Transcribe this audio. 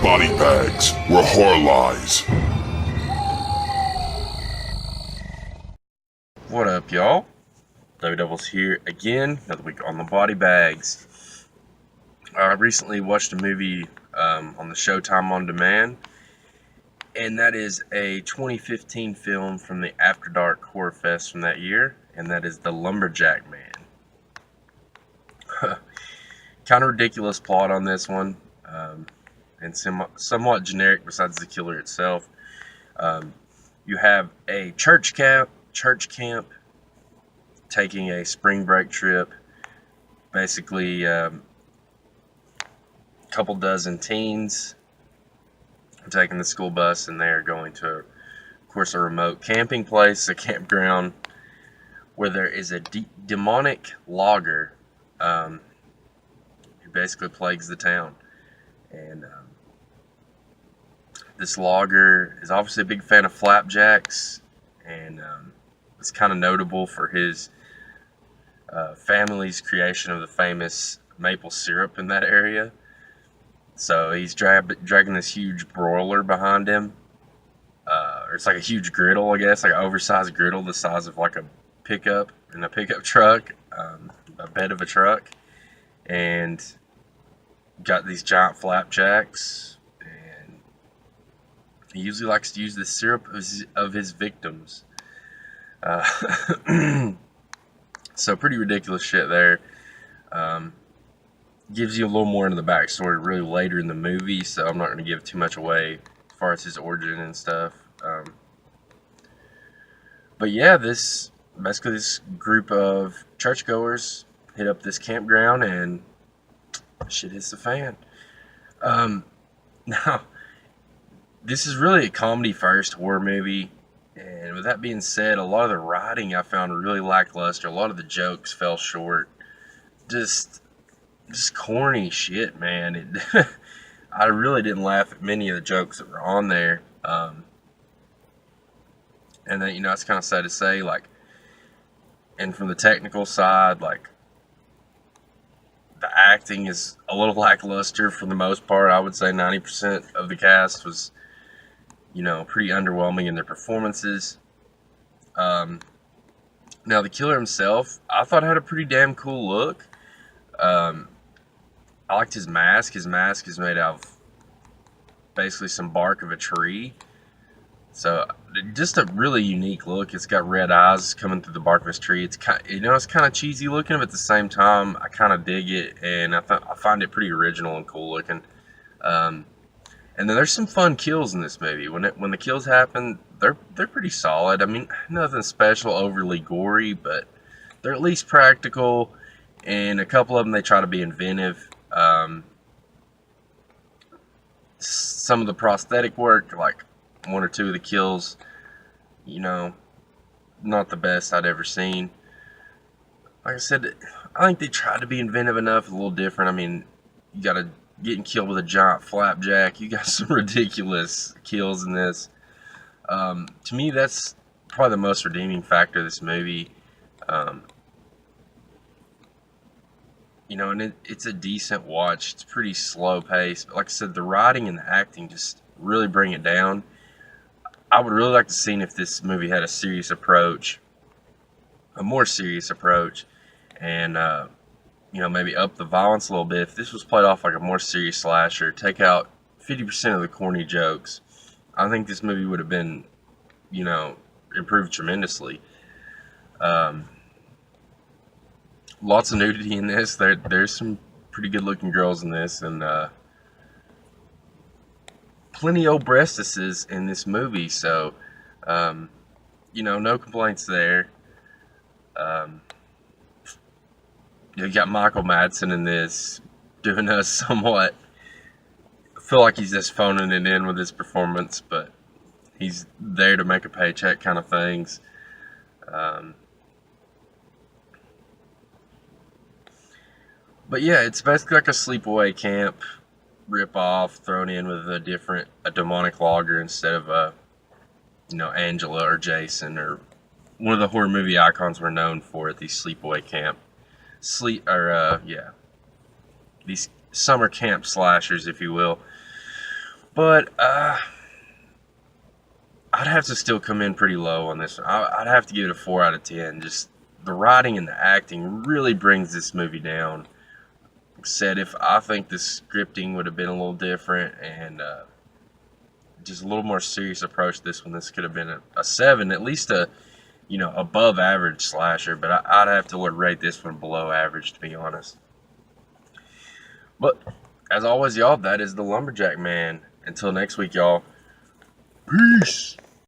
Bodybags, where horror lies. What up, y'all? Dubby Dubbles here again, another week on the Bodybags. I recently watched a movie on the Showtime on Demand, and that is a 2015 film from the After Dark Horror Fest from that year, and that is The Lumberjack Man. Kind of ridiculous plot on this one, and somewhat generic besides the killer itself. You have a church camp taking a spring break trip. Basically, a couple dozen teens are taking the school bus, and they are going to, of course, a remote camping place, a campground, where there is a demonic logger who basically plagues the town. And this logger is obviously a big fan of flapjacks, and it's kind of notable for his family's creation of the famous maple syrup in that area. So he's dragging this huge broiler behind him. It's like a huge griddle, I guess, like an oversized griddle the size of like a pickup in a pickup truck, a bed of a truck, and got these giant flapjacks. And he usually likes to use the syrup of his victims. So pretty ridiculous shit there. Gives you a little more into the backstory really later in the movie, so I'm not going to give too much away as far as his origin and stuff. But yeah, this group of churchgoers hit up this campground, and shit hits the fan. Now, this is really a comedy first horror movie. And with that being said, a lot of the writing I found really lackluster. A lot of the jokes fell short. Just corny shit, man. I really didn't laugh at many of the jokes that were on there. And then, it's kind of sad to say, and from the technical side, the acting is a little lackluster for the most part. I would say 90% of the cast was pretty underwhelming in their performances. Now, the killer himself, I thought had a pretty damn cool look. I liked his mask. His mask is made out of basically some bark of a tree. So, just a really unique look. It's got red eyes coming through the bark of his tree. It's it's kind of cheesy looking, but at the same time, I kind of dig it, and I find it pretty original and cool looking. And then there's some fun kills in this movie. When the kills happen, they're pretty solid. I mean, nothing special, overly gory, but they're at least practical. And a couple of them, they try to be inventive. Some of the prosthetic work, like one or two of the kills, not the best I'd ever seen. Like I said, I think they tried to be inventive enough, a little different. I mean, you got to getting killed with a giant flapjack. You got some ridiculous kills in this. To me, that's probably the most redeeming factor of this movie. And it's a decent watch. It's pretty slow paced. But like I said, the writing and the acting just really bring it down. I would really like to see if this movie had a more serious approach, and maybe up the violence a little bit. If this was played off like a more serious slasher, take out 50% of the corny jokes, I think this movie would have been, improved tremendously. Lots of nudity in this. There's some pretty good looking girls in this, and plenty of breastises in this movie, so no complaints there. You got Michael Madsen in this doing a somewhat, I feel like he's just phoning it in with his performance, but he's there to make a paycheck kind of things. But yeah, it's basically like a sleepaway camp rip-off thrown in with a demonic logger instead of Angela or Jason, or one of the horror movie icons we're known for at these sleepaway camp these summer camp slashers, if you will. But I'd have to still come in pretty low on this one. I'd have to give it a 4 out of 10. Just the writing and the acting really brings this movie down. Like I said, if I think the scripting would have been a little different and just a little more serious approach to this one, this could have been a 7, at least a above average slasher. But I'd have to rate this one below average, to be honest. But as always, y'all, that is the Lumberjack Man. Until next week, y'all. Peace.